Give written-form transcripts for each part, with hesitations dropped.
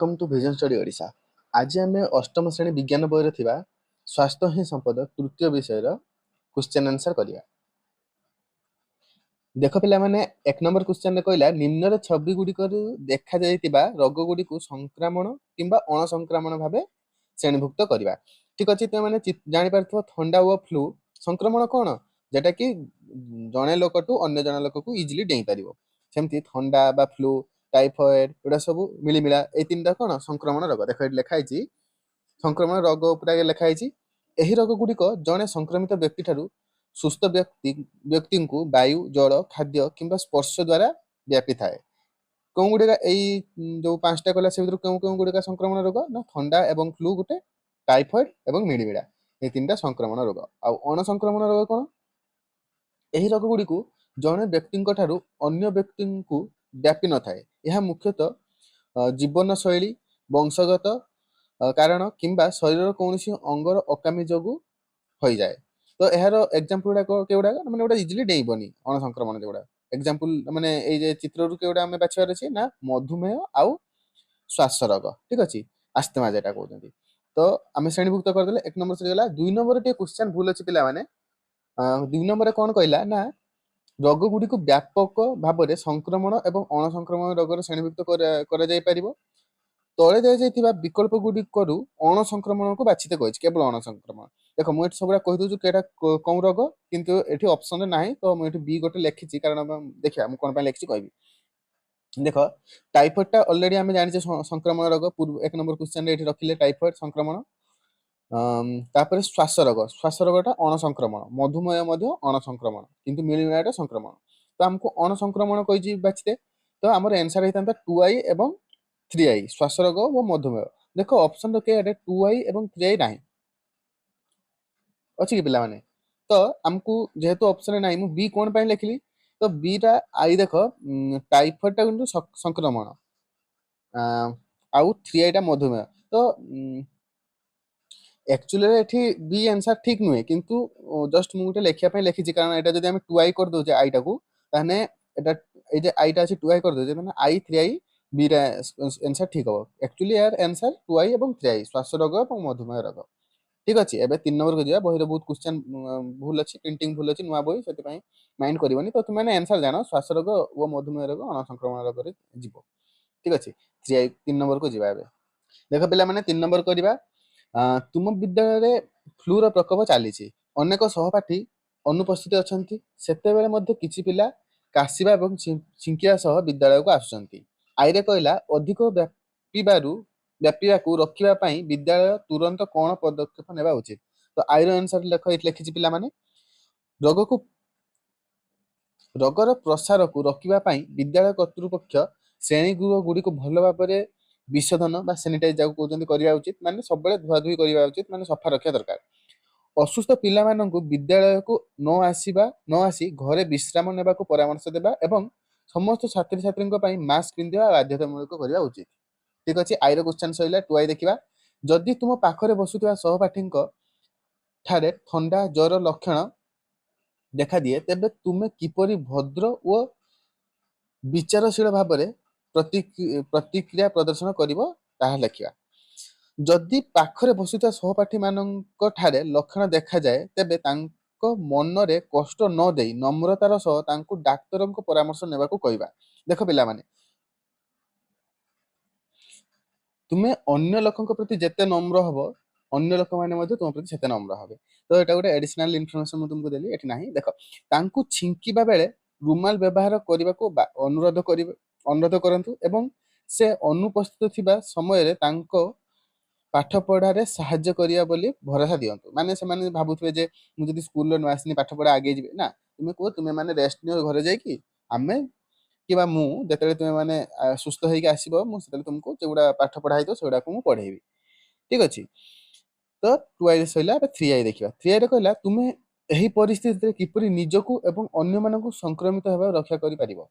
Welcome to Vision Study Odisha. आज आम अष्टम श्रेणी विज्ञान बही थिबा स्वास्थ्य ही संपद तृतीय विषय क्वेश्चन आंसर करिया। देख पिला माने एक नंबर क्वेश्चन रे कहला निम्न छवि गुड़िक देखा जाइतिबा रोग गुड़िक संक्रमण किंबा अणसंक्रमण भाबे श्रेणीभुक्त करिवा। ठीक अछि, ते माने जानि पारथो थंडा व फ्लू संक्रमण कोन जेटा कि जणे लोक टू अन्य जणे लोक को इजीली डेई परिबो। सेमति थंडा बा फ्लू टाइफॉइड एडा सब मिलिमिला ए तीनटा कोन संक्रमण रोग। देख एट लिखा हैछि संक्रमण रोग उपर लिखा हैछि। एही रोग गुड़िक जणे संक्रमित व्यक्ति ठारू सुस्थ व्यक्ति को वायु जल खाद्य किंबा स्पर्श द्वारा व्यापी थाए। कौन गुड़िका जो पांचटा कहला से कौन कौन गुड़िका संक्रमण रोग ना थंडा एवं फ्लू गोटे टाइफॉइड एवं मिलिमिला ये तीनटा संक्रमण रोग। आउ अणसंक्रमण रोग कौन एही रोग गुड़िक जड़े व्यक्ति ठारू अन्य व्यक्ति को व्यापी न थाए। यह मुख्यतः जीवन शैली वंशगत कारण किंबा शरीर कौन अंगर अकामी जोगु हो जाए। तो यार एग्जांपल गुड़ाक केगुड़ा माने गोटा इजिली डेइबनी अणसंक्रमण जोगुड़ा एग्जांपल माने ए जे चित्र रु केगुड़ा हमें बाछिबार अछि ना मधुमेह आउ श्वास रोग। ठीक अछि, आस्थमा जेटा कहउछन्ती। तो आमे श्रेणीभुक्त कर देले। एक नंबर से गेला। दुई नंबर टे क्वेश्चन भूल अछि पिला माने। दुई नंबर कोन कहला ना रोग गुडी को व्यापक भाबरे संक्रमण एवं अणसंक्रमण रोग श्रेणीभुक्त करा जाय परिबो। तले दिया जाइथिबा विकल्प गुडी करू अणसंक्रमण को बाछिते कहछि केवल अणसंक्रमण। देखो मु एट सबरा कहि दउ केटा कोन रोग किंतु एठी ऑप्शन नाही। तो मु एठी बी गोटे लेखिछि कारण देखिया मु कोन पय लेखिछि कहबी। देखो टाइफॉइड टा ऑलरेडी हमें जानि छे संक्रमण रोग। पूर्व एक नंबर क्वेश्चन रे एठी रखिले टाइफॉइड संक्रमण। तापर श्वास रोगटा अणसंक्रमण। मधुमेह मध्य अणसंक्रमण किंतु मिलिमिलाटा संक्रमण। तो हमको अणसंक्रमण कहि बाछते। तो हमर आंसर हेतांता 2i एवं 3i श्वास रोग व मधुमेह। देखो ऑप्शन रे के 2i एवं 3i नाही अछि कि पिला माने। तो हमको जेहेतु ऑप्शन नाही मु बी कोन पय लिखली। तो बी टा आई देखो टाइफॉइड टा किंतु संक्रमण आउ 3i टा मधुमेह। तो एक्चुअली एठी बी आंसर ठीक नुहे किंतु जस्ट मु गुटे लेखिया पय लेखिछि कारण एटा जदि हम 2i कर दोजे आई टा को ताने एटा ए जे आई टा अछि 2i कर दोजे माने i 3i बी रा आंसर ठीक हो। एक्चुअली यार आंसर 2i एवं 3i श्वास रोग एवं मधुमेह रोग। ठीक अछि, एबे 3 नंबर को जिया। बही रे बहुत क्वेश्चन भूल अछि, प्रिंटिंग भूल अछि नुवा बही सेति पय माइंड करबनी। तो तुम माने आंसर जानो श्वास रोग व मधुमेह रोग अणसंक्रमण रोग रे जीवो। ठीक अछि, 3i 3 नंबर को जिबा। एबे देखो पिला माने 3 नंबर करिबा। तुम विद्यालय रे फ्लू रो प्रकोप चली अनेक सहपाठी अनुपस्थित अच्छा सेते बेले मध्य किछि पिला काशिबा एवं छिंकिया सह विद्यालय को आसुचंती। आईरे कहला अधिक व्यापीबाकू रखिबा पई विद्यालय तुरंत कोन पदक्षेप नेबा उचित। तो आईरो आंसर लेखिछि पिला माने रोगर प्रसार को रखिबा पई विद्यालय कर्तृपक्ष श्रेणीगृह गुडी को भल भाबरे विशोधन बा सैनिटाइज जाको कहउचंती करिया उचित। माने सब बेले धुआ धुई करिया उचित, माने सफा रखिया दरकार। असुस्थ पिला माननकु विद्यालय को न आसी घरे विश्राम नेबा को परामर्श देबा एवं समस्त छात्र छात्री पई मास्क पिंधिबा बाध्यतामूलक करिया उचित। ठीक अछि, आईरो क्वेश्चन सइला 2i देखिबा। जदि तुम पाखरे बसुथिबा सहपाठी ठारे ठंडा ज्वर लक्षण देखा दिए तेबे तुमे किपरि भद्र व विचारशील भाबरे प्रतिक्रिया प्रदर्शन करिवो ताहा लेखिबा। जदि पाखरे बसुथिबा सहपाठी माननक ठारे लक्षण देखा जाए तेबे तांको मनरे कष्ट न देई नम्रतार सह तांको डाक्तरक परामर्श नेबाको कहिबा। देखो पिला माने तुमे अन्य लोकक प्रति जेते नम्र हबो अन्य लोक माने मध्ये तुम प्रति सेते नम्र हबे। तो एटा गोटे एडिशनल इन्फॉर्मेशन मु तुमको देली एठी नाही। देखो तांको छिंकीबा बेले रुमाल व्यवहार करबाको अनुरोध करंतु एवं से अनुपस्थित थिबा समय रे तांको पाठ पढ़ारे साहाय्य करिया बोली भरोसा दियंतु। माने से माने भाबुथबे जे मु जदि स्कूल रे न आसनी पाठ पढ़ा आगे जिबे ना तुमे को तुमे माने रेस्ट नियो घरे जाई कि आमे किबा मु जेतेले तुमे माने सुस्थ होइके आसीबो मु सेतेले तुमको जेगुडा पाठ पढ़ा हितो सेगुडा को मु पढेबी। ठीक अछि, तो 2i सइला। 3i देखिबा। 3i रे कहला तुमे एही परिस्थिति रे किपरि निजको एवं अन्य मानकु संक्रमित हेबा रक्षा करि परिबो।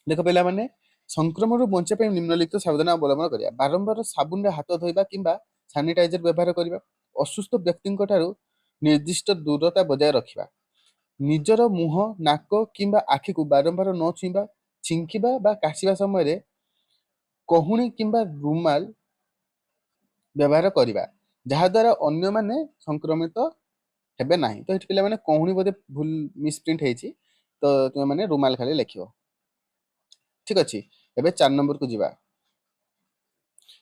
देखो पिला माने संक्रमण बंचे पे निम्नलिखित सावधान अवलंबन करिया। बारंबार साबुन रे हाथ धोइबा किंबा सैनिटाइजर व्यवहार करिबा। असुस्थ व्यक्ति ठारू निर्दिष्ट दूरता बजाय रखिबा। निजर मुह नाक किंबा आखि को बारंबार न छुइबा। छिंकिबा बा काशिबा समय रे କହୁଣି କିମ୍ବା ରୁମାଲ ବ୍ୟବହାର କରିବା ଯାହାଦ୍ୱାରା ଅନ୍ୟମାନେ ସଂକ୍ରମିତ ହେବେ ନାହିଁ। ତ ଏଠି ପିଲାମାନେ କହୁଣି ବୋଧେ ଭୁଲ ମିସପ୍ରିଣ୍ଟ ହେଇଛି, ତ ତୁମେ ମାନେ ରୁମାଲ ଖାଲି ଲେଖିବ। ଠିକ ଅଛି, ଏବେ 4 ନମ୍ବରକୁ ଯିବା।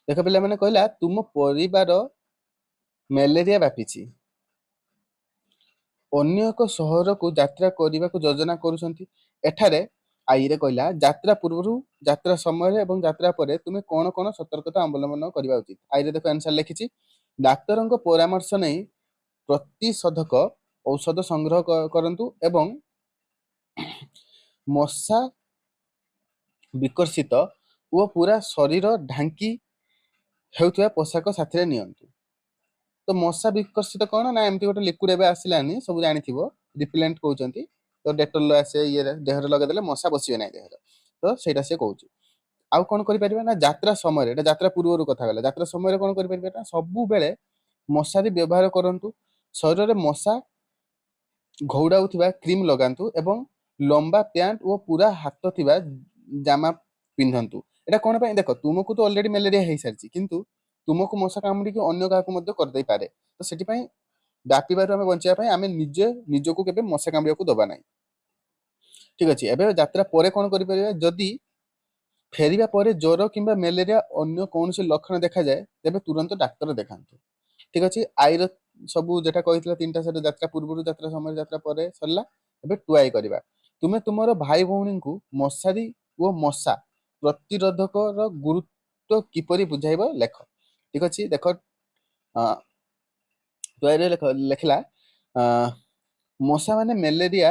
ଦେଖ ପିଲାମାନେ କହିଲା ତୁମ ପରିବାର ମ୍ୟାଲେରିଆ ବ୍ୟାପିଛି, ଅନ୍ୟ ଏକ ସହରକୁ ଯାତ୍ରା କରିବାକୁ ଯୋଜନା କରୁଛନ୍ତି। ଏଠାରେ ଆଇରେ କହିଲା ଯାତ୍ରା ପୂର୍ବରୁ, ଯାତ୍ରା ସମୟରେ ଏବଂ ଯାତ୍ରା ପରେ ତୁମେ କଣ କଣ ସତର୍କତା ଅବଲମ୍ବନ କରିବା ଉଚିତ। ଆଇରେ ଦେଖ ଆନ୍ସର ଲେଖିଛି, ଡାକ୍ତରଙ୍କ ପରାମର୍ଶ ନେଇ ପ୍ରତିଷେଧକ ଔଷଧ ସଂଗ୍ରହ କରନ୍ତୁ ଏବଂ ମଶା ବିକର୍ଷିତ ଓ ପୁରା ଶରୀର ଢାଙ୍କି ହେଉଥିବା ପୋଷାକ ସାଥିରେ ନିଅନ୍ତୁ। ତ ମଶା ବିକର୍ଷିତ କଣ ନା ଏମିତି ଗୋଟେ ଲିକ୍ୱିଡ ଏବେ ଆସିଲାନି, ସବୁ ଜାଣିଥିବ, ରିପିଲେଣ୍ଟ କହୁଛନ୍ତି। ତ ଡେଟଲ ଆସେ, ଇଏରେ ଦେହରେ ଲଗେଇଦେଲେ ମଶା ବସିବେ ନାହିଁ ଦେହରେ, ତ ସେଇଟା ସେ କହୁଛି। ଆଉ କଣ କରିପାରିବା ନା ଯାତ୍ରା ସମୟରେ, ଏଟା ଯାତ୍ରା ପୂର୍ବରୁ କଥା ଗଲା, ଯାତ୍ରା ସମୟରେ କଣ କରିପାରିବା ନା ସବୁବେଳେ ମଶାରୀ ବ୍ୟବହାର କରନ୍ତୁ, ଶରୀରରେ ମଶା ଘଉଡାଉଥିବା କ୍ରିମ ଲଗାନ୍ତୁ ଏବଂ ଲମ୍ବା ପ୍ୟାଣ୍ଟ ଓ ପୁରା ହାତ ଥିବା ଜାମା ପିନ୍ଧନ୍ତୁ। ଏଟା କଣ ପାଇଁ, ଦେଖ ତୁମକୁ ତ ଅଲରେଡି ମ୍ୟାଲେରିଆ ହେଇସାରିଛି, କିନ୍ତୁ ତୁମକୁ ମଶା କାମୁଡିକି ଅନ୍ୟ କାହାକୁ ମଧ୍ୟ କରିଦେଇପାରେ। ତ ସେଥିପାଇଁ ବ୍ୟାପିବାରୁ ଆମେ ବଞ୍ଚିବା ପାଇଁ ଆମେ ନିଜକୁ କେବେ ମଶା କାମୁଡିବାକୁ ଦବା ନାହିଁ। ଠିକ ଅଛି, ଏବେ ଯାତ୍ରା ପରେ କଣ କରିପାରିବା, ଯଦି ଫେରିବା ପରେ ଜ୍ୱର କିମ୍ବା ମ୍ୟାଲେରିଆ ଅନ୍ୟ କୌଣସି ଲକ୍ଷଣ ଦେଖାଯାଏ ତେବେ ତୁରନ୍ତ ଡାକ୍ତର ଦେଖାନ୍ତୁ। ଠିକ ଅଛି, ଆଇର ସବୁ ଯେଟା କହିଥିଲା ତିନିଟା ସେଟା ଯାତ୍ରା ପୂର୍ବରୁ, ଯାତ୍ରା ସମୟରେ, ଯାତ୍ରା ପରେ ସରିଲା। ଏବେ ଟୁଆଇ କରିବା। ତୁମେ ତୁମର ଭାଇ ଭଉଣୀଙ୍କୁ ମଶାରୀ ଓ ମଶା ପ୍ରତିରୋଧକର ଗୁରୁତ୍ୱ କିପରି ବୁଝାଇବ ଲେଖ। ଠିକ ଅଛି, ଦେଖ ଟୁଆଇରେ ଲେଖିଲା ମଶା ମାନେ ମ୍ୟାଲେରିଆ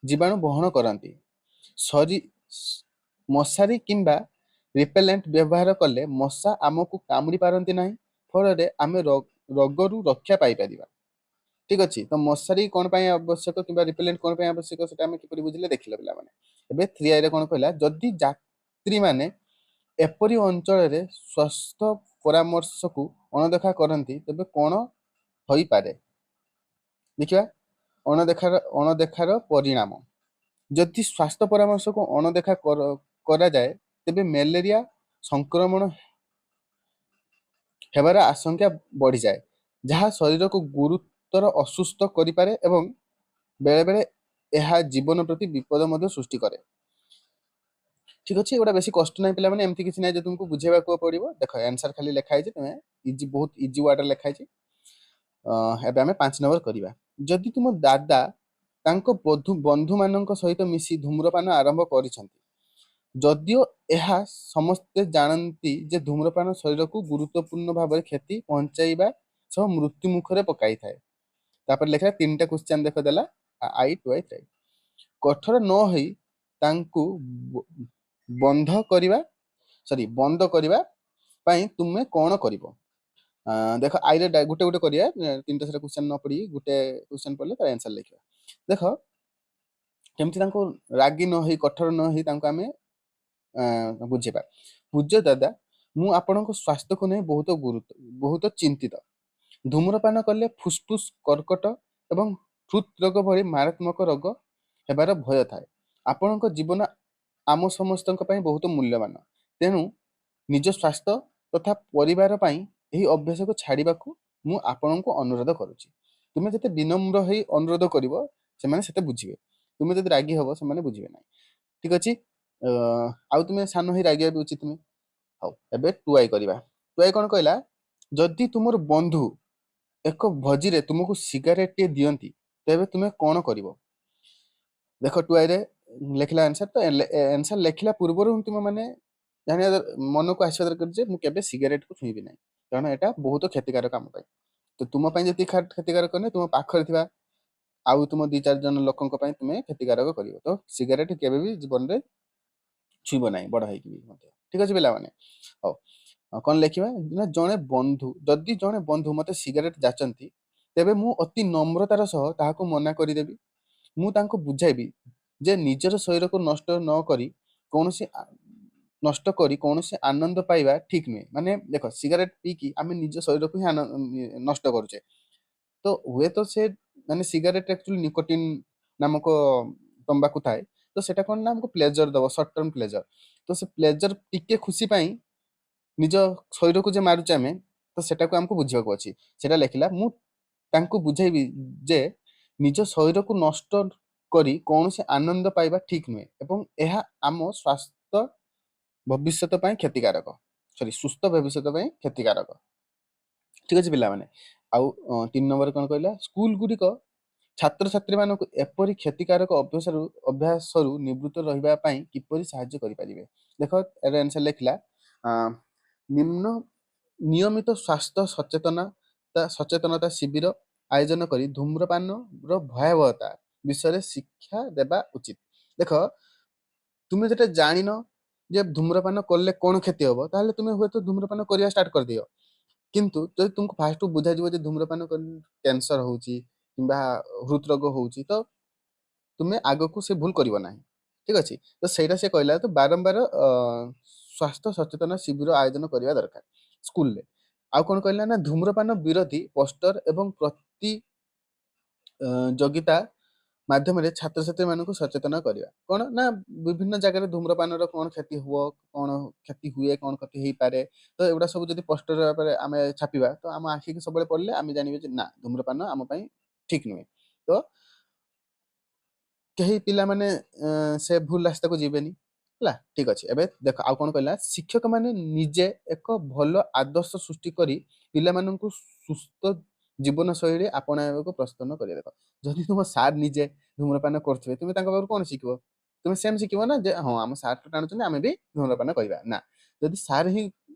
ଜୀବାଣୁ ବହନ କରନ୍ତି। ମଶାରୀ କିମ୍ବା ରିପେଲେଣ୍ଟ ବ୍ୟବହାର କଲେ ମଶା ଆମକୁ କାମୁଡି ପାରନ୍ତି ନାହିଁ, ଫଳରେ ଆମେ ରୋଗରୁ ରକ୍ଷା ପାଇପାରିବା। ଠିକ ଅଛି, ତ ମଶାରୀ କଣ ପାଇଁ ଆବଶ୍ୟକ କିମ୍ବା ରିପେଲେଣ୍ଟ କଣ ପାଇଁ ଆବଶ୍ୟକ ସେଟା ଆମେ କିପରି ବୁଝିଲେ ଦେଖିଲେ ପିଲାମାନେ। ଏବେ 3 ରେ କଣ କହିଲା, ଯଦି ଯାତ୍ରୀମାନେ ଏପରି ଅଞ୍ଚଳରେ ସ୍ୱାସ୍ଥ୍ୟ ପରାମର୍ଶକୁ ଅଣଦେଖା କରନ୍ତି ତେବେ କଣ ହୋଇପାରେ। ଦେଖିବା ଅଣଦେଖାର ପରିଣାମ। ଯଦି ସ୍ୱାସ୍ଥ୍ୟ ପରାମର୍ଶକୁ ଅଣଦେଖା କରାଯାଏ ତେବେ ମ୍ୟାଲେରିଆ ସଂକ୍ରମଣ ହେବାର ଆଶଙ୍କା ବଢିଯାଏ, ଯାହା ଶରୀରକୁ ଗୁରୁତର ଅସୁସ୍ଥ କରିପାରେ ଏବଂ ବେଳେବେଳେ ଏହା ଜୀବନ ପ୍ରତି ବିପଦ ମଧ୍ୟ ସୃଷ୍ଟି କରେ। ଠିକ ଅଛି, ଏଗୁଡ଼ା ବେଶୀ କଷ୍ଟ ନାହିଁ ପିଲାମାନେ, ଏମିତି କିଛି ନାହିଁ ଯେ ତୁମକୁ ବୁଝେଇବାକୁ ପଡିବ। ଦେଖ ଆନ୍ସର ଖାଲି ଲେଖା ହେଇଛି, ତୁମେ ବହୁତ ଇଜି ୱାର୍ଡରେ ଲେଖା ହେଇଛି। ଏବେ ଆମେ 5 ନମ୍ବର କରିବା। ଯଦି ତୁମ ଦାଦା ତାଙ୍କ ବନ୍ଧୁମାନଙ୍କ ସହିତ ମିଶି ଧୂମ୍ରପାନ ଆରମ୍ଭ କରିଛନ୍ତି, ଯଦିଓ ଏହା ସମସ୍ତେ ଜାଣନ୍ତି ଯେ ଧୂମ୍ରପାନ ଶରୀରକୁ ଗୁରୁତ୍ୱପୂର୍ଣ୍ଣ ଭାବରେ କ୍ଷତି ପହଞ୍ଚାଇବା ସହ ମୃତ୍ୟୁ ମୁଖରେ ପକାଇଥାଏ। ତାପରେ ଲେଖିଲା 3ଟା କ୍ୱେଶ୍ଚନ ଦେଖ ଦେଲା ଆଇ ଟୁ ଆଇ 3। କଠୋର ନ ହୋଇ ତାଙ୍କୁ ବନ୍ଦ କରିବା ପାଇଁ ତୁମେ କଣ କରିବ। ଦେଖ ଆଇରେ ଗୋଟେ ଗୋଟେ କରିବା, 3ଟା ସେଟା କ୍ୱେଶ୍ଚନ ନ ପଢି ଗୋଟେ କ୍ୱେଶ୍ଚନ ପଢିଲେ ତାର ଆନ୍ସର ଲେଖିବା। ଦେଖ କେମିତି ତାଙ୍କୁ ରାଗି ନ ହେଇ, କଠୋର ନ ହେଇ ତାଙ୍କୁ ଆମେ ବୁଝେଇବା। ପୂଜ୍ୟ ଦାଦା, ମୁଁ ଆପଣଙ୍କ ସ୍ୱାସ୍ଥ୍ୟକୁ ନେଇ ବହୁତ ଚିନ୍ତିତ। ଧୂମ୍ରପାନ କଲେ ଫୁସଫୁସ କର୍କଟ ଏବଂ ହୃଦରୋଗ ଭଳି ମାରାତ୍ମକ ରୋଗ ହେବାର ଭୟ ଥାଏ। ଆପଣଙ୍କ ଜୀବନ ଆମ ସମସ୍ତଙ୍କ ପାଇଁ ବହୁତ ମୂଲ୍ୟବାନ, ତେଣୁ ନିଜ ସ୍ୱାସ୍ଥ୍ୟ ତଥା ପରିବାର ପାଇଁ ଏହି ଅଭ୍ୟାସକୁ ଛାଡିବାକୁ ମୁଁ ଆପଣଙ୍କୁ ଅନୁରୋଧ କରୁଛି। ତୁମେ ଯେତେ ବିନମ୍ର ହେଇ ଅନୁରୋଧ କରିବ ସେମାନେ ସେତେ ବୁଝିବେ, ତୁମେ ଯଦି ରାଗି ହବ ସେମାନେ ବୁଝିବେ ନାହିଁ। ଠିକ ଅଛି, ଆଉ ତୁମେ ସାନ ହେଇ ରାଗିବା ବି ଉଚିତ ନୁହେଁ। ହଉ, ଏବେ ଟୁଆଇ କରିବା। ଟୁଆଇ କଣ କହିଲା, ଯଦି ତୁମର ବନ୍ଧୁ ଏକ ଭୋଜିରେ ତୁମକୁ ସିଗାରେଟଟିଏ ଦିଅନ୍ତି ତେବେ ତୁମେ କଣ କରିବ। ଦେଖ ଟୁଆଇରେ ଲେଖିଲା ଆନ୍ସର, ତ ଆନ୍ସର ଲେଖିଲା ପୂର୍ବରୁ ତୁମେ ମାନେ ଜାଣିବା ମନକୁ ଆସିବା ଦରକାର ଯେ ମୁଁ କେବେ ସିଗାରେଟକୁ ଛୁଇଁବି ନାହିଁ, କାରଣ ଏଟା ବହୁତ କ୍ଷତିକାରକ ଆମ ପାଇଁ। ତ ତୁମ ପାଇଁ ଯେତିକି କ୍ଷତିକାରକ ନୁହେଁ, ତୁମ ପାଖରେ ଥିବା ଆଉ ତୁମ 2-4 ଜଣ ଲୋକଙ୍କ ପାଇଁ ତୁମେ କ୍ଷତିକାରକ କରିବ। ତ ସିଗାରେଟ କେବେ ବି ଜୀବନରେ ଛୁଇଁବ ନାହିଁ, ବଡ ହେଇକି ବି ମଧ୍ୟ। ଠିକ ଅଛି ପିଲାମାନେ। ହଉ, କଣ ଲେଖିବା ନା ଯଦି ଜଣେ ବନ୍ଧୁ ମତେ ସିଗାରେଟ ଯାଚନ୍ତି ତେବେ ମୁଁ ଅତି ନମ୍ରତାର ସହ ତାହାକୁ ମନା କରିଦେବି। ମୁଁ ତାଙ୍କୁ ବୁଝାଇବି ଯେ ନିଜର ଶରୀରକୁ ନଷ୍ଟ କରି କୌଣସି ଆନନ୍ଦ ପାଇବା ଠିକ ନୁହେଁ। ମାନେ ଦେଖ ସିଗାରେଟ ପିଇକି ଆମେ ନିଜ ଶରୀରକୁ ହିଁ ନଷ୍ଟ କରୁଛେ। ତ ହୁଏତ ସେ ମାନେ ସିଗାରେଟ ଆକ୍ଚୁଆଲି ନିକୋଟିନ ନାମକ ତମ୍ବାକୁ ଥାଏ, ତ ସେଟା କଣ ନା ଆମକୁ ପ୍ଲେଜର ଦବ, ସର୍ଟ ଟର୍ମ ପ୍ଲେଜର, ତ ସେ ପ୍ଲେଜର ଟିକେ ଖୁସି ପାଇଁ ନିଜ ଶରୀରକୁ ଯେ ମାରୁଛେ ଆମେ, ତ ସେଟାକୁ ଆମକୁ ବୁଝିବାକୁ ଅଛି। ସେଟା ଲେଖିଲା, ମୁଁ ତାଙ୍କୁ ବୁଝେଇବି ଯେ ନିଜ ଶରୀରକୁ ନଷ୍ଟ କରି କୌଣସି ଆନନ୍ଦ ପାଇବା ଠିକ ନୁହେଁ ଏବଂ ଏହା ଆମ ସ୍ୱାସ୍ଥ୍ୟ ଭବିଷ୍ୟତ ପାଇଁ କ୍ଷତିକାରକ, ସୁସ୍ଥ ଭବିଷ୍ୟତ ପାଇଁ କ୍ଷତିକାରକ। ଠିକ ଅଛି ପିଲାମାନେ। ଆଉ 3 ନମ୍ବର କଣ କହିଲା, ସ୍କୁଲ ଗୁଡ଼ିକ ଛାତ୍ରଛାତ୍ରୀମାନଙ୍କୁ ଏପରି କ୍ଷତିକାରକ ଅଭ୍ୟାସରୁ ନିବୃତ୍ତ ରହିବା ପାଇଁ କିପରି ସାହାଯ୍ୟ କରିପାରିବେ। ଦେଖ ଏର ଆନ୍ସର ଲେଖିଲା, ନିମ୍ନ ନିୟମିତ ସ୍ୱାସ୍ଥ୍ୟ ସଚେତନତା ଶିବିର ଆୟୋଜନ କରି ଧୂମ୍ରପାନର ଭୟାବହତା ବିଷୟରେ ଶିକ୍ଷା ଦେବା ଉଚିତ। ଦେଖ ତୁମେ ଯେଟା ଜାଣିନ ଯେ ଧୂମ୍ରପାନ କଲେ କଣ କ୍ଷତି ହବ, ତାହେଲେ ତୁମେ ହୁଏତ ଧୂମ୍ରପାନ କରିବା ଷ୍ଟାର୍ଟ କରିଦିଅ। କିନ୍ତୁ ଯଦି ତୁମକୁ ଫାଷ୍ଟ ବୁଝାଯିବ ଯେ ଧୂମ୍ରପାନ କଲେ କ୍ୟାନ୍ସର ହଉଛି କିମ୍ବା ହୃଦରୋଗ ହଉଛି, ତ ତୁମେ ଆଗକୁ ସେ ଭୁଲ କରିବ ନାହିଁ। ଠିକ ଅଛି, ତ ସେଇଟା ସେ କହିଲା, ତ ବାରମ୍ବାର ସ୍ୱାସ୍ଥ୍ୟ ସଚେତନ ଶିବିର ଆୟୋଜନ କରିବା ଦରକାର ସ୍କୁଲରେ। ଆଉ କଣ କହିଲା ନା, ଧୂମ୍ରପାନ ବିରୋଧୀ ପୋଷ୍ଟର ଏବଂ ପ୍ରତିଯୋଗିତା ମାଧ୍ୟମରେ ଛାତ୍ରଛାତ୍ରୀମାନଙ୍କୁ ସଚେତନ କରିବା। କଣ ନା, ବିଭିନ୍ନ ଜାଗାରେ ଧୂମ୍ରପାନର କଣ କ୍ଷତି ହୁଏ, କଣ କ୍ଷତି ହେଇପାରେ, ତ ଏଗୁଡା ସବୁ ଯଦି ପୋଷ୍ଟର ଉପରେ ଆମେ ଛାପିବା, ତ ଆମ ଆଖିକି ସବୁବେଳେ ପଡିଲେ ଆମେ ଜାଣିବେ ଯେ ନା, ଧୂମ୍ରପାନ ଆମ ପାଇଁ ଠିକ ନୁହେଁ। ତ କେହି ପିଲାମାନେ ସେ ଭୁଲ ରାସ୍ତାକୁ ଯିବେନି ହେଲା। ଠିକ ଅଛି, ଏବେ ଦେଖ ଆଉ କଣ କହିଲା, ଶିକ୍ଷକ ମାନେ ନିଜେ ଏକ ଭଲ ଆଦର୍ଶ ସୃଷ୍ଟି କରି ପିଲାମାନଙ୍କୁ ସୁସ୍ଥ ଜୀବନ ଶୈଳୀ ଆପଣାଇବାକୁ ପ୍ରସ୍ତାବ କରିବା। ଦେଖ ଯଦି ତୁମ ସାର୍ ନିଜେ ଧୂମ୍ରପାନ କରୁଥିବେ, ତୁମେ ତାଙ୍କ ପାଖରୁ କଣ ଶିଖିବ? ତୁମେ ସେମ୍ ଶିଖିବ ନା, ଯେ ହଁ ଆମ ସାର୍ ତ ଟାଣୁଛନ୍ତି ଆମେ ବି ଧୂମ୍ରପାନ କରିବା। ନା, ଯଦି ସାର୍ ହିଁ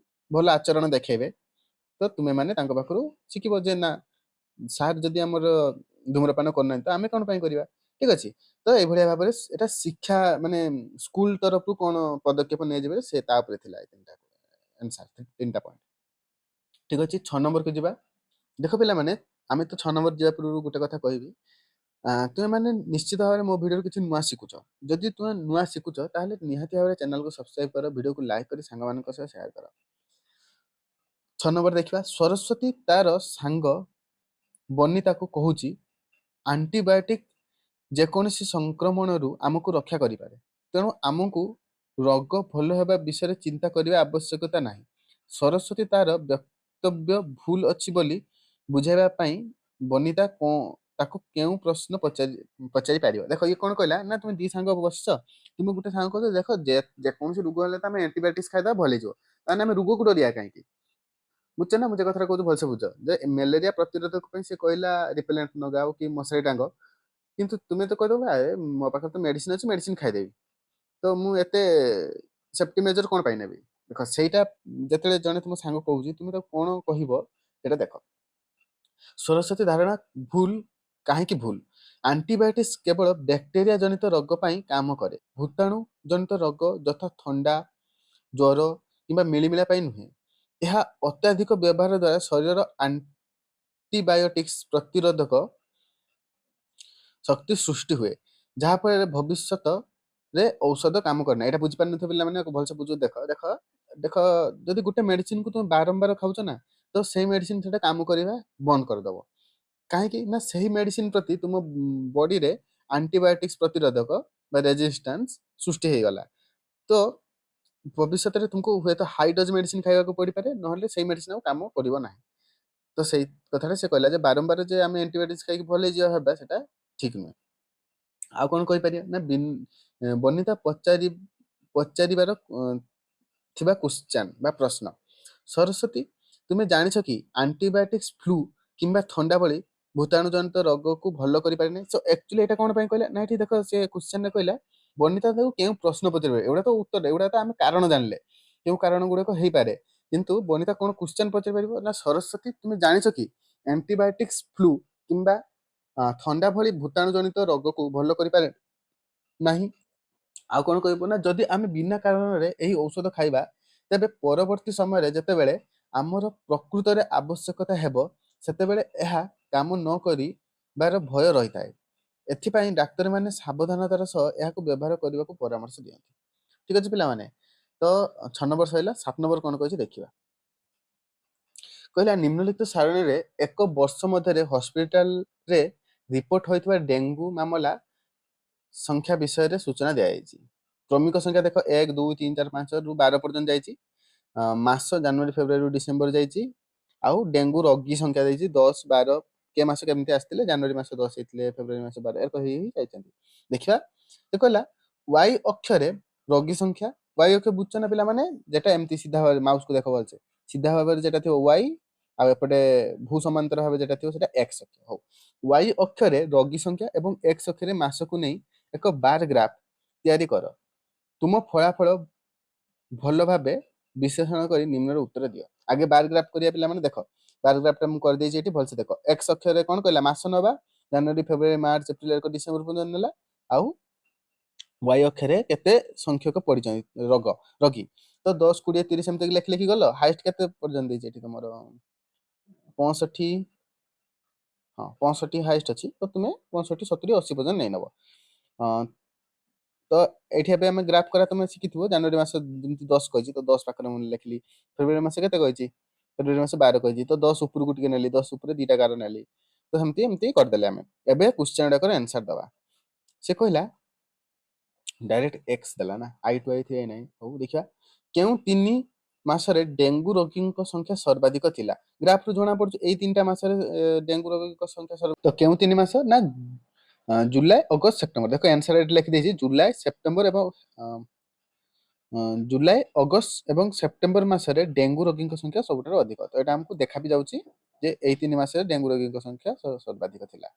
ଭଲ ଆଚରଣ ଦେଖେଇବେ, ତ ତୁମେ ମାନେ ତାଙ୍କ ପାଖରୁ ଶିଖିବ ଯେ ନା, ସାର୍ ଯଦି ଆମର ଧୂମ୍ରପାନ କରୁନାହାନ୍ତି ତ ଆମେ କଣ ପାଇଁ କରିବା। ଠିକ ଅଛି, ତ ଏଇଭଳିଆ ଭାବରେ ଏଟା ଶିକ୍ଷା ମାନେ ସ୍କୁଲ ତରଫରୁ କଣ ପଦକ୍ଷେପ ନିଆଯିବ ସେ ତା ଉପରେ ଥିଲା। ତିନିଟା ପଏଣ୍ଟ। ଠିକ ଅଛି, 6 ନମ୍ବରକୁ ଯିବା। ଦେଖ ପିଲାମାନେ, ଆମେ ତ 6 ନମ୍ବର ଯିବା ପୂର୍ବରୁ ଗୋଟେ କଥା କହିବି, ତୁମେ ମାନେ ନିଶ୍ଚିତ ଭାବରେ ମୋ ଭିଡ଼ିଓରୁ କିଛି ନୂଆ ଶିଖୁଛ। ଯଦି ତୁମେ ନୂଆ ଶିଖୁଛ ତାହେଲେ ନିହାତି ଭାବରେ ଚ୍ୟାନେଲକୁ ସବସ୍କ୍ରାଇବ କର, ଭିଡ଼ିଓକୁ ଲାଇକ୍ କରି ସାଙ୍ଗମାନଙ୍କ ସହ ସେୟାର କର। 6 ନମ୍ବର ଦେଖିବା, ସରସ୍ୱତୀ ତାର ସାଙ୍ଗ ବନିତାକୁ କହୁଛି, ଆଣ୍ଟିବାୟୋଟିକ ଯେକୌଣସି ସଂକ୍ରମଣରୁ ଆମକୁ ରକ୍ଷା କରିପାରେ, ତେଣୁ ଆମକୁ ରୋଗ ଭଲ ହେବା ବିଷୟରେ ଚିନ୍ତା କରିବା ଆବଶ୍ୟକତା ନାହିଁ। ସରସ୍ୱତୀ ତାର ବକ୍ତବ୍ୟ ଭୁଲ ଅଛି ବୋଲି ବୁଝାଇବା ପାଇଁ ବନିତା ତାକୁ କେଉଁ ପ୍ରଶ୍ନ ପଚାରି ପାରିବ। ଦେଖ ଇଏ କଣ କହିଲା ନା, ତୁମେ ଦି ସାଙ୍ଗ ବସିଛ, ତୁମେ ଗୋଟେ ସାଙ୍ଗ କହୁଛ ଦେଖ ଯେକୌଣସି ରୋଗ ହେଲେ ତ ଆମେ ଆଣ୍ଟିବାୟୋଟିକ୍ସ ଖାଇଦେବା ଭଲ ହେଇଯିବ, ତାହେଲେ ଆମେ ରୋଗକୁ ଡରିବା କାହିଁକି? ବୁଝଛ ନା, ମୁଁ ଯେ କଥାଟା କହୁଛି ଭଲସେ ବୁଝ। ଯେ ମ୍ୟାଲେରିଆ ପ୍ରତିରୋଧକ ପାଇଁ ସେ କହିଲା ରିପେଲେଣ୍ଟ ଲଗାଅ କି ମଶାରୀ ଟାଙ୍ଗ, କିନ୍ତୁ ତୁମେ ତ କହିଦବ ମୋ ପାଖରେ ତ ମେଡିସିନ ଅଛି, ମେଡିସିନ ଖାଇଦେବି, ତ ମୁଁ ଏତେ ସେଫ୍ଟି ମେଜର କଣ ପାଇଁ ନେବି? ଦେଖ ସେଇଟା ଯେତେବେଳେ ଜଣେ ତୁମ ସାଙ୍ଗ କହୁଛି, ତୁମେ ତାକୁ କଣ କହିବ ସେଇଟା ଦେଖ। ସରସ୍ୱତୀ ଧାରଣା ଭୁଲ। କାହିଁକି ଭୁଲ? ଆଣ୍ଟିବାୟୋଟିକ୍ସ କେବଳ ବ୍ୟାକ୍ଟେରିଆ ଜନିତ ରୋଗ ପାଇଁ କାମ କରେ, ଭୂତାଣୁ ଜନିତ ରୋଗ ଯଥା ଥଣ୍ଡା, ଜ୍ୱର କିମ୍ବା ମିଳିମିଳା ପାଇଁ ନୁହେଁ। ଏହା ଅତ୍ୟଧିକ ବ୍ୟବହାର ଦ୍ୱାରା ଶରୀରର ଆଣ୍ଟିବାୟୋଟିକ୍ସ ପ୍ରତିରୋଧକ ଶକ୍ତି ସୃଷ୍ଟି ହୁଏ, ଯାହାଫଳରେ ଭବିଷ୍ୟତରେ ଔଷଧ କାମ କରେ ନା। ଏଇଟା ବୁଝିପାରିନଥିବ ପିଲାମାନେ, ଭଲସେ ବୁଝୁ। ଦେଖ ଦେଖ ଦେଖ ଯଦି ଗୋଟେ ମେଡିସିନକୁ ତୁମେ ବାରମ୍ବାର ଖାଉଛ ନା, ତ ସେଇ ମେଡିସିନ ସେଟା କାମ କରିବା ବନ୍ଦ କରିଦବ। କାହିଁକି ନା ସେହି ମେଡିସିନ ପ୍ରତି ତୁମ ବଡିରେ ଆଣ୍ଟିବାୟୋଟିକ୍ସ ପ୍ରତିରୋଧକ ବା ରେଜିଷ୍ଟାନ୍ସ ସୃଷ୍ଟି ହେଇଗଲା, ତ ଭବିଷ୍ୟତରେ ତୁମକୁ ହୁଏତ ହାଇ ଡୋଜ ମେଡିସିନ ଖାଇବାକୁ ପଡିପାରେ, ନହେଲେ ସେଇ ମେଡିସିନ ଆଉ କାମ କରିବ ନାହିଁ। ତ ସେଇ କଥାଟା ସେ କହିଲା ଯେ ବାରମ୍ବାର ଯେ ଆମେ ଆଣ୍ଟିବାୟୋଟିକ୍ସ ଖାଇକି ଭଲ ହେଇଯିବା ହେବା, ସେଟା ଠିକ ନୁହେଁ। ଆଉ କଣ କହିପାରିବା ନା, ବନିତା ପଚାରିବାର ଥିବା କ୍ୱେଶ୍ଚନ ବା ପ୍ରଶ୍ନ, ସରସ୍ୱତୀ ତୁମେ ଜାଣିଛ କି ଆଣ୍ଟିବାୟୋଟିକ୍ସ ଫ୍ଲୁ କିମ୍ବା ଥଣ୍ଡା ଭଳି ଭୂତାଣୁ ଜନିତ ରୋଗକୁ ଭଲ କରିପାରେ ନାହିଁ। ସୋ ଆକ୍ଚୁଆଲି ଏଇଟା କଣ ପାଇଁ କହିଲା ନା, ଏଠି ଦେଖ ସେ କ୍ୱେଶ୍ଚନରେ କହିଲା ବନିତା ତାକୁ କେଉଁ ପ୍ରଶ୍ନ ପଚାରିବେ। ଏଗୁଡା ତ ଉତ୍ତର, ଏଗୁଡା ତ ଆମେ କାରଣ ଜାଣିଲେ କେଉଁ କାରଣ ଗୁଡାକ ହେଇପାରେ, କିନ୍ତୁ ବନିତା କଣ କ୍ୱେଶ୍ଚନ ପଚାରି ପାରିବ ନା, ସରସ୍ୱତୀ ତୁମେ ଜାଣିଛ କି ଆଣ୍ଟିବାୟୋଟିକ୍ସ ଫ୍ଲୁ କିମ୍ବା ଥଣ୍ଡା ଭଳି ଭୂତାଣୁ ଜନିତ ରୋଗକୁ ଭଲ କରିପାରେ ନାହିଁ। ଆଉ କଣ କହିବ ନା, ଯଦି ଆମେ ବିନା କାରଣରେ ଏହି ଔଷଧ ଖାଇବା, ତେବେ ପରବର୍ତ୍ତୀ ସମୟରେ ଯେତେବେଳେ ଆମର ପ୍ରକୃତରେ ଆବଶ୍ୟକତା ହେବ, ସେତେବେଳେ ଏହା କାମ ନ କରିବାର ଭୟ ରହିଥାଏ। ଏଥିପାଇଁ ଡାକ୍ତରମାନେ ସାବଧାନତାର ସହ ଏହାକୁ ବ୍ୟବହାର କରିବାକୁ ପରାମର୍ଶ ଦିଅନ୍ତି। ଠିକ ଅଛି ପିଲାମାନେ, ତ 6 ନମ୍ବର ସରିଲା। 7 ନମ୍ବର କଣ କହିଛି ଦେଖିବା। କହିଲା ନିମ୍ନଲିଖିତ ସାରଣୀରେ ଏକ ବର୍ଷ ମଧ୍ୟରେ ହସ୍ପିଟାଲରେ ରିପୋର୍ଟ ହୋଇଥିବା ଡେଙ୍ଗୁ ମାମଲା ସଂଖ୍ୟା ବିଷୟରେ ସୂଚନା ଦିଆଯାଇଛି। ଶ୍ରମିକ ସଂଖ୍ୟା ଦେଖ 1 2 3 4 5 ରୁ 12 ପର୍ଯ୍ୟନ୍ତ ଯାଇଛି। ମାସ ଜାନୁଆରୀ ଫେବୃଆରୀ ଡିସେମ୍ବର ଯାଇଛି। ଆଉ ଡେଙ୍ଗୁ ରୋଗୀ ସଂଖ୍ୟା ଦେଇଛି 10 12 କେ ମାସ କେମିତି ଆସିଥିଲେ ଜାନୁଆରୀ ମାସ 10 ହେଇଥିଲେ ଫେବୃଆରୀ ମାସ 12 ଏରକ ହେଇ ଯାଇଛନ୍ତି। ଦେଖିବା ସେ କହିଲା y ଅକ୍ଷରେ ରୋଗୀ ସଂଖ୍ୟା, y ଅକ୍ଷ ବୁଝୁଛ ନା ପିଲାମାନେ, ଯେଟା ଏମିତି ସିଧା ଭାବରେ ମାଉସକୁ ଦେଖ ଭଲସେ, ସିଧା ଭାବରେ ଯେଟା ଥିବ y ଆଉ ଏପଟେ ଭୂ ସମାନ୍ତର ଭାବେ ଯେଟା ଥିବ ସେଟା x ଅକ୍ଷ। ହଉ, y ଅକ୍ଷରେ ରୋଗୀ ସଂଖ୍ୟା ଏବଂ x ଅକ୍ଷରେ ମାସକୁ ନେଇ ଏକ ବାର ଗ୍ରାଫ ତିଆରି କର। ତୁମ ଫଳାଫଳ ଭଲ ଭାବେ ବିଶ୍ଳେଷଣ କରି ନିମ୍ନର ଉତ୍ତର ଦିଅ। ଆଗେ ବାର ଗ୍ରାଫ କରିବା ପିଲାମାନେ ଦେଖ, ବାର ଗ୍ରାଫଟା ମୁଁ କରିଦେଇଛି ଏଠି ଭଲସେ ଦେଖ। x ଅକ୍ଷରେ କ'ଣ କହିଲା ମାସ ନେବା, ଜାନୁଆରୀ ଫେବୃଆରୀ ମାର୍ଚ୍ଚ ଏପ୍ରିଲ ଡିସେମ୍ବର ପର୍ଯ୍ୟନ୍ତ ନେଲା। ଆଉ y ଅକ୍ଷରେ କେତେ ସଂଖ୍ୟକ ପଡ଼ିଛନ୍ତି ରୋଗୀ। ତ 10 20 30 ଏମିତି ଲେଖି ଗଲ। ହାଇଏଷ୍ଟ କେତେ ପର୍ଯ୍ୟନ୍ତ ଦେଇଛି ଏଠି ତମର 65, ହଁ 65 ହାଇଏଷ୍ଟ ଅଛି। ତ ତୁମେ 65 70 80 ପର୍ଯ୍ୟନ୍ତ ନେଇ ନେବ। ତ ଏଠି ଏବେ ଆମେ ଗ୍ରାଫ କରା ତମେ ଶିଖିଥିବ। ଜାନୁଆରୀ ମାସ ଯେମିତି 10 କହିଛି ତ 10 ପାଖରେ ମୁଁ ଲେଖିଲି। ଫେବୃଆରୀ ମାସ କେତେ କହିଛି, ଫେବୃଆରୀ ମାସ 12 କହିଛି ତ 10 ଉପରକୁ ଟିକେ ନେଲି, 10 ଉପରେ ଦିଟା ଗାର ନେଲି। ତ ଏମିତି କରିଦେଲେ ଆମେ। ଏବେ କ୍ୱେଶ୍ଚନ ଗୁଡାକର ଆନ୍ସର ଦବା। ସେ କହିଲା डायरेक्ट एक्स देला ना, आई टू आई 3 आई 9। हौ देखिया केउ 3 मासरे डेंगू रोगीଙ୍କ संख्या सर्वाधिक थिला। ग्राफ रु जणा पड़छ एई 3टा मासरे डेंगू रोगीଙ୍କ संख्या सर्व। तो केउ 3 मास ना जुलाई अगस्त सेप्टेम्बर। देखो आंसर एट लिखि देछि जुलाई सेप्टेम्बर एवं जुलाई अगस्त एवं सेप्टेम्बर मासरे डेंगू रोगीଙ୍କ संख्या सबठारो अधिक। तो एटा हमकु देखा भी जाउछि जे एई 3 मासरे डेंगू रोगीଙ୍କ संख्या सर्वाधिक थिला।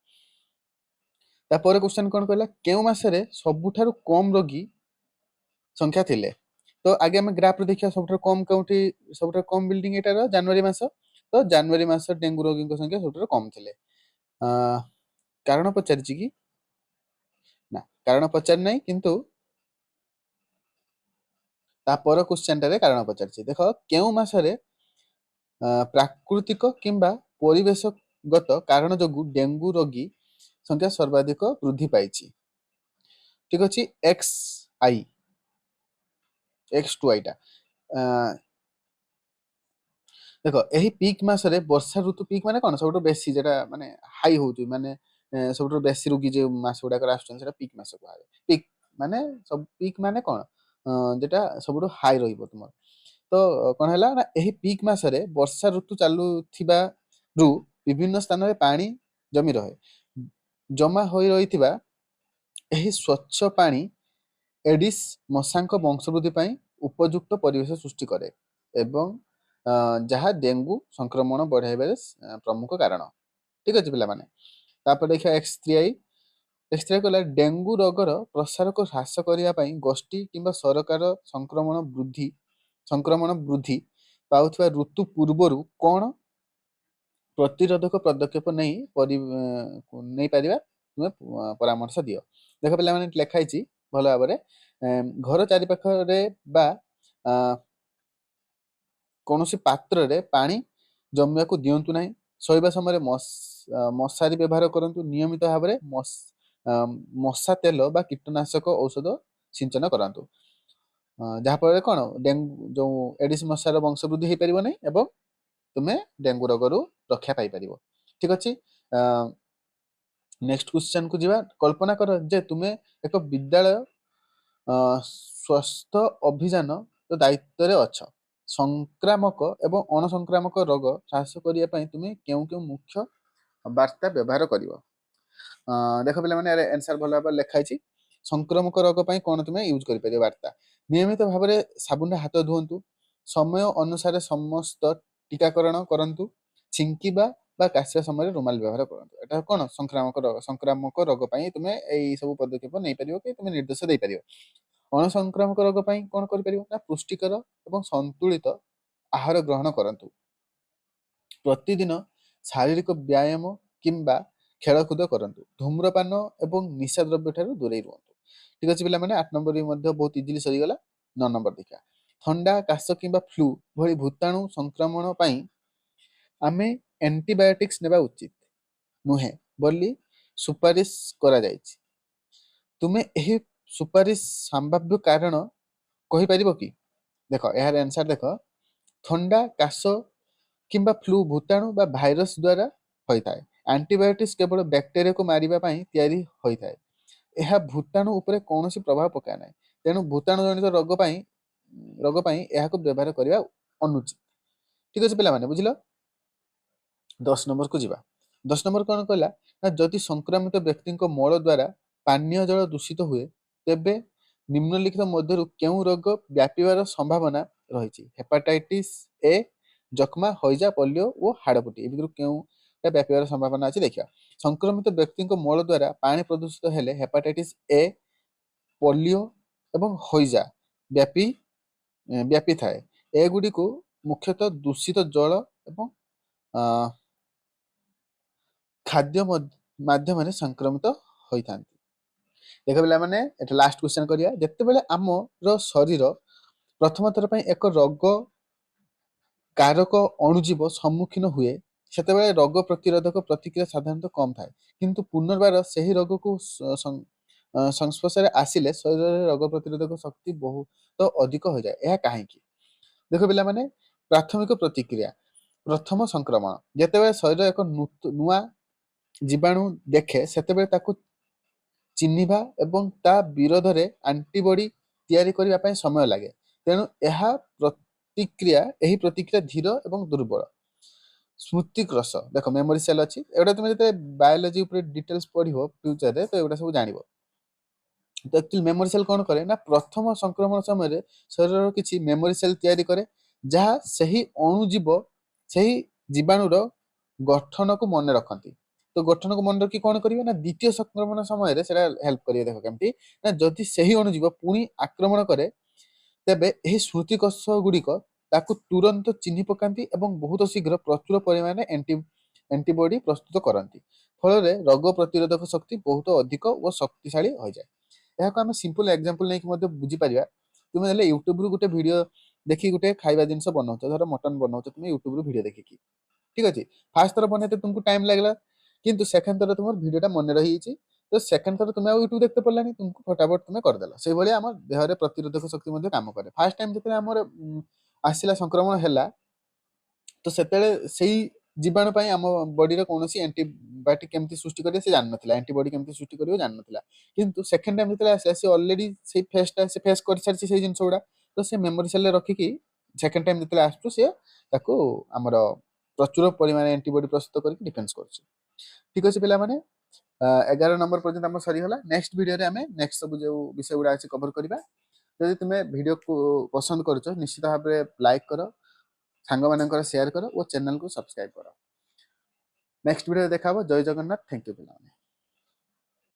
तापर क्वेश्चन कोन कहला केउ मासरे सबठारो कम रोगी संख्या थिले। तो आगे हम ग्राफ रे देखिया सबठारो कम केउठी, सबठारो कम बिल्डिंग एटार जनवरी मास। तो जनवरी मास डेंगू रोगीଙ୍କ संख्या सबठारो कम थिले। कारण पचारिछि कि ना, कारण पचार नै, किंतु तापर क्वेश्चन टारे कारण पचारिछि। देखो केउ मासरे प्राकृतिक किंबा परिवेशगत कारण जोगु डेंगू रोगी संख्या सर्वाधिक वृद्धि पाइछि। ठीक अछि, एक्स टू आई टा देखो एही पीक मासरे वर्षा ऋतु पीक माने कोन सबटो बेसी जेटा माने हाई होउची माने सबटो बेसी रोगी जे मास गुडा कर आछन सेटा पीक मास को आवे। पीक माने सब पीक माने कोन जेटा सबटो हाई रहिबो तुमर। तो कोन हला ना एही पीक मासरे वर्षा ऋतु चालू थिबा रु विभिन्न स्थान रे पानी जमी रहे। जमा होई रहिथिबा एही स्वच्छ पानी एडिस मशांक वंशवृद्धि ପାଇଁ ଉପଯୁକ୍ତ ପରିବେଶ ସୃଷ୍ଟି କରେ ଏବଂ ଯାହା ଡେଙ୍ଗୁ ସଂକ୍ରମଣ ବଢାଇବାରେ ପ୍ରମୁଖ କାରଣ। ଠିକ ଅଛି ପିଲାମାନେ। ତାପରେ ଦେଖିବା X3 କହିଲା ଡେଙ୍ଗୁ ରୋଗର ପ୍ରସାରକୁ ହ୍ରାସ କରିବା ପାଇଁ ଗୋଷ୍ଠୀ କିମ୍ବା ସରକାର ସଂକ୍ରମଣ ବୃଦ୍ଧି ପାଉଥିବା ଋତୁ ପୂର୍ବରୁ କ'ଣ ପ୍ରତିରୋଧକ ପଦକ୍ଷେପ ନେଇ ପାରିବା ତୁମେ ପରାମର୍ଶ ଦିଅ। ଦେଖ ପିଲାମାନେ ଲେଖା ହେଇଛି ଭଲ ଭାବରେ। ଘର ଚାରିପାଖରେ ବା କୌଣସି ପାତ୍ରରେ ପାଣି ଜମିବାକୁ ଦିଅନ୍ତୁ ନାହିଁ। ଶୋଇବା ସମୟରେ ମଶାରୀ ବ୍ୟବହାର କରନ୍ତୁ। ନିୟମିତ ଭାବରେ ମଶା ତେଲ ବା କୀଟନାଶକ ଔଷଧ ସିଞ୍ଚନ କରନ୍ତୁ। ଯାହାଫଳରେ କ'ଣ ଡେଙ୍ଗୁ ଯେଉଁ ଏଡିସ୍ ମଶାର ବଂଶବୃଦ୍ଧି ହେଇପାରିବ ନାହିଁ ଏବଂ ତୁମେ ଡେଙ୍ଗୁ ରୋଗରୁ ରକ୍ଷା ପାଇପାରିବ। ଠିକ ଅଛି, ନେକ୍ସଟ କ୍ୱେଶ୍ଚନ କୁ ଯିବା। କଳ୍ପନା କର ଯେ ତୁମେ ଏକ ବିଦ୍ୟାଳୟ ସ୍ୱାସ୍ଥ୍ୟ ଅଭିଯାନ ଦାୟିତ୍ୱରେ ଅଛ। ସଂକ୍ରାମକ ଏବଂ ଅଣସଂକ୍ରାମକ ରୋଗ ହ୍ରାସ କରିବା ପାଇଁ ତୁମେ କେଉଁ କେଉଁ ମୁଖ୍ୟ ବାର୍ତ୍ତା ବ୍ୟବହାର କରିବ। ଦେଖ ପିଲାମାନେ ଏରେ ଆନ୍ସର ଭଲ ଭାବରେ ଲେଖା ହେଇଛି। ସଂକ୍ରାମକ ରୋଗ ପାଇଁ କ'ଣ ତୁମେ ୟୁଜ୍ କରିପାରିବ ବାର୍ତ୍ତା। ନିୟମିତ ଭାବରେ ସାବୁନରେ ହାତ ଧୁଅନ୍ତୁ। ସମୟ ଅନୁସାରେ ସମସ୍ତ ଟିକାକରଣ କରନ୍ତୁ। ଛିଙ୍କିବା ବା କାଶିବା ସମୟରେ ରୁମାଲ ବ୍ୟବହାର କରନ୍ତୁ। ଏଟା କ'ଣ ସଂକ୍ରାମକ ରୋଗ ପାଇଁ ତୁମେ ଏଇ ସବୁ ପଦକ୍ଷେପ ନେଇପାରିବ କି ତୁମେ ନିର୍ଦ୍ଦେଶ ଦେଇପାରିବ। ଅଣସଂକ୍ରାମକ ରୋଗ ପାଇଁ କ'ଣ କରିପାରିବ ନା ପୁଷ୍ଟିକର ଏବଂ ସନ୍ତୁଳିତ ଆହାର ଗ୍ରହଣ କରନ୍ତୁ। ପ୍ରତିଦିନ ଶାରୀରିକ ବ୍ୟାୟାମ କିମ୍ବା ଖେଳକୁଦ କରନ୍ତୁ। ଧୂମ୍ରପାନ ଏବଂ ନିଶା ଦ୍ରବ୍ୟ ଠାରୁ ଦୂରେଇ ରୁହନ୍ତୁ। ଠିକ ଅଛି ପିଲାମାନେ, 8 ନମ୍ବର ବି ମଧ୍ୟ ବହୁତ ଇଜିଲି ସରିଗଲା। 9 ନମ୍ବର ଦେଖିବା। ଥଣ୍ଡା କାଶ କିମ୍ବା ଫ୍ଲୁ ଭଳି ଭୂତାଣୁ ସଂକ୍ରମଣ ପାଇଁ ଆମେ ଆଣ୍ଟିବାୟୋଟିକ୍ସ ନେବା ଉଚିତ ନୁହେଁ ବୋଲି ସୁପାରିଶ କରାଯାଇଛି। ତୁମେ ଏହି ସୁପାରିଶ ସମ୍ଭାବ୍ୟ କାରଣ କହିପାରିବ କି? ଦେଖ ଏହାର ଆନ୍ସର ଦେଖ। ଥଣ୍ଡା କାଶ କିମ୍ବା ଫ୍ଲୁ ଭୂତାଣୁ ବା ଭାଇରସ ଦ୍ୱାରା ହୋଇଥାଏ। ଆଣ୍ଟିବାୟୋଟିକ୍ସ କେବଳ ବ୍ୟାକ୍ଟେରିଆକୁ ମାରିବା ପାଇଁ ତିଆରି ହୋଇଥାଏ। ଏହା ଭୂତାଣୁ ଉପରେ କୌଣସି ପ୍ରଭାବ ପକାଏ ନାହିଁ। ତେଣୁ ଭୂତାଣୁ ଜନିତ ରୋଗ ପାଇଁ ଏହାକୁ ବ୍ୟବହାର କରିବା ଅନୁଚିତ। ଠିକ ଅଛି ପିଲାମାନେ, ବୁଝିଲ? 10 ନମ୍ବରକୁ ଯିବା। 10 ନମ୍ବର କଣ କହିଲା ନା ଯଦି ସଂକ୍ରମିତ ବ୍ୟକ୍ତିଙ୍କ ମଳ ଦ୍ୱାରା ପାନୀୟ ଜଳ ଦୂଷିତ ହୁଏ ତେବେ ନିମ୍ନଲିଖିତ ମଧ୍ୟରୁ କେଉଁ ରୋଗ ବ୍ୟାପିବାର ସମ୍ଭାବନା ରହିଛି? ହେପାଟାଇଟିସ୍ ଏ, ଯକ୍ଷ୍ମା, ହଇଜା, ପୋଲିଓ ଓ ହାଡ଼ଫୁଟି। ଏ ଭିତରୁ କେଉଁଟା ବ୍ୟାପିବାର ସମ୍ଭାବନା ଅଛି ଦେଖିବା। ସଂକ୍ରମିତ ବ୍ୟକ୍ତିଙ୍କ ମଳ ଦ୍ୱାରା ପାଣି ପ୍ରଦୂଷିତ ହେଲେ ହେପାଟାଇଟିସ୍ ଏ, ପୋଲିଓ ଏବଂ ହଇଜା ବ୍ୟାପିଥାଏ। ଏଗୁଡ଼ିକୁ ମୁଖ୍ୟତଃ ଦୂଷିତ ଜଳ ଏବଂ ଖାଦ୍ୟ ମାଧ୍ୟମରେ ସଂକ୍ରମିତ ହୋଇଥାନ୍ତି। ଦେଖ ପିଲାମାନେ, ଏଟା ଲାଷ୍ଟ କ୍ୱେଶ୍ଚନ୍ କରିବା। ଯେତେବେଳେ ଆମର ଶରୀର ପ୍ରଥମ ଥର ପାଇଁ ଏକ ରୋଗ କାରକ ଅଣୁଜୀବ ସମ୍ମୁଖୀନ ହୁଏ ସେତେବେଳେ ରୋଗ ପ୍ରତିରୋଧକ ପ୍ରତିକ୍ରିୟା ସାଧାରଣତଃ କମ୍ ଥାଏ, କିନ୍ତୁ ପୁନର୍ବାର ସେହି ରୋଗକୁ ସଂସ୍ପର୍ଶରେ ଆସିଲେ ଶରୀରରେ ରୋଗ ପ୍ରତିରୋଧକ ଶକ୍ତି ବହୁତ ଅଧିକ ହୋଇଯାଏ। ଏହା କାହିଁକି? ଦେଖ ପିଲାମାନେ, ପ୍ରାଥମିକ ପ୍ରତିକ୍ରିୟା, ପ୍ରଥମ ସଂକ୍ରମଣ। ଯେତେବେଳେ ଶରୀର ଏକ ନୂଆ ଜୀବାଣୁ ଦେଖେ ସେତେବେଳେ ତାକୁ ଚିହ୍ନିବା ଏବଂ ତା ବିରୋଧରେ ଆଣ୍ଟିବଡି ତିଆରି କରିବା ପାଇଁ ସମୟ ଲାଗେ। ତେଣୁ ଏହି ପ୍ରତିକ୍ରିୟା ଧୀର ଏବଂ ଦୁର୍ବଳ। ସ୍ମୃତିକ୍ରସ, ଦେଖ ମେମୋରି ସେଲ୍ ଅଛି। ଏଗୁଡ଼ା ତୁମେ ଯେତେ ବାୟୋଲୋଜି ଉପରେ ଡିଟେଲ୍ସ ପଢିବ ଫ୍ୟୁଚରରେ ତ ଏଗୁଡ଼ା ସବୁ ଜାଣିବ। ତ ଆକ୍ଚୁଆଲି ମେମୋରି ସେଲ୍ କଣ କରେ ନା ପ୍ରଥମ ସଂକ୍ରମଣ ସମୟରେ ଶରୀରର କିଛି ମେମୋରି ସେଲ୍ ତିଆରି କରେ ଯାହା ସେହି ଅଣୁଜୀବ ସେହି ଜୀବାଣୁର ଗଠନକୁ ମନେ ରଖନ୍ତି। ତ ଗଠନକୁ ମନେ ରଖି କଣ କରିବେ ନା ଦ୍ୱିତୀୟ ସଂକ୍ରମଣ ସମୟରେ ସେଟା ହେଲ୍ପ କରିବେ। ଦେଖ କେମିତି ନା ଯଦି ସେହି ଅଣୁଜୀବ ପୁଣି ଆକ୍ରମଣ କରେ ତେବେ ଏହି ସ୍ମୃତିକୋଷ ଗୁଡ଼ିକ ତାକୁ ତୁରନ୍ତ ଚିହ୍ନି ପକାନ୍ତି ଏବଂ ବହୁତ ଶୀଘ୍ର ପ୍ରଚୁର ପରିମାଣରେ ଆଣ୍ଟିବଡି ପ୍ରସ୍ତୁତ କରନ୍ତି। ଫଳରେ ରୋଗ ପ୍ରତିରୋଧକ ଶକ୍ତି ବହୁତ ଅଧିକ ଓ ଶକ୍ତିଶାଳୀ ହୋଇଯାଏ। ଏହାକୁ ଆମେ ସିମ୍ପଲ ଏକ୍ସାମ୍ପଲ ନେଇକି ମଧ୍ୟ ବୁଝିପାରିବା। ତୁମେ ହେଲେ ୟୁଟ୍ୟୁବରୁ ଗୋଟେ ଭିଡିଓ ଦେଖି ଗୋଟେ ଖାଇବା ଜିନିଷ ବନାଉଛ, ଧର ମଟନ ବନାଉଛ ତୁମେ ୟୁଟ୍ୟୁବରୁ ଭିଡିଓ ଦେଖିକି, ଠିକ ଅଛି। ଫାର୍ଷ୍ଟ ଥର ବନେଇତେ ତୁମକୁ ଟାଇମ ଲାଗିଲା, କିନ୍ତୁ ସେକେଣ୍ଡ ଥର ତୁମର ଭିଡିଓଟା ମନେ ରହିଯାଇଛି। ତ ସେକେଣ୍ଡ ଥର ତୁମେ ଆଉ ୟୁଟ୍ୟୁବ ଦେଖତେ ପଡ଼ିଲାନି, ତୁମକୁ ଫଟାଫଟ ତୁମେ କରିଦେଲ। ସେଇଭଳି ଆମ ଦେହରେ ପ୍ରତିରୋଧକ ଶକ୍ତି ମଧ୍ୟ କାମ କରେ। ଫାର୍ଷ୍ଟ ଟାଇମ ଯେତେବେଳେ ଆମର ଆସିଲା ସଂକ୍ରମଣ ହେଲା ତ ସେତେବେଳେ ସେଇ ଜୀବାଣୁ ପାଇଁ ଆମ ବଡିରେ କୌଣସି ଆଣ୍ଟିବାୟୋଟିକ କେମିତି ସୃଷ୍ଟି କରିବେ ସେ ଜାଣିନଥିଲା, ଆଣ୍ଟିବଡି କେମିତି ସୃଷ୍ଟି କରିବ ଜାଣିନଥିଲା। କିନ୍ତୁ ସେକେଣ୍ଡ ଟାଇମ ଯେତେବେଳେ ଆସିଲା ସେ ଅଲରେଡି ସେଇ ସେ ଫେସ୍ କରିସାରିଛି ସେଇ ଜିନିଷ ଗୁଡା। ତ ସେ ମେମୋରି ସେଲରେ ରଖିକି ସେକେଣ୍ଡ ଟାଇମ ଯେତେବେଳେ ଆସୁଛୁ ସେ ତାକୁ ଆମର ପ୍ରଚୁର ପରିମାଣରେ ଆଣ୍ଟିବଡି ପ୍ରସ୍ତୁତ କରିକି ଡିଫେନ୍ସ କରୁଛି। ଠିକ ଅଛି ପିଲାମାନେ, 11 ନମ୍ବର ପର୍ଯ୍ୟନ୍ତ ଆମର ସରିଗଲା। ନେକ୍ସଟ ଭିଡିଓରେ ଆମେ ନେକ୍ସଟ ସବୁ ଯୋଉ ବିଷୟ ଗୁଡା ଅଛି କଭର କରିବା। ଯଦି ତୁମେ ଭିଡିଓକୁ ପସନ୍ଦ କରୁଛ ନିଶ୍ଚିତ ଭାବରେ ଲାଇକ୍ କର, ସାଙ୍ଗମାନଙ୍କର ସେୟାର କର ଓ ଚ୍ୟାନେଲକୁ ସବସ୍କ୍ରାଇବ କର। ନେକ୍ସଟ ଭିଡିଓରେ ଦେଖା ହବ। ଜୟ ଜଗନ୍ନାଥ। ଥ୍ୟାଙ୍କ ୟୁ ପିଲାମାନେ।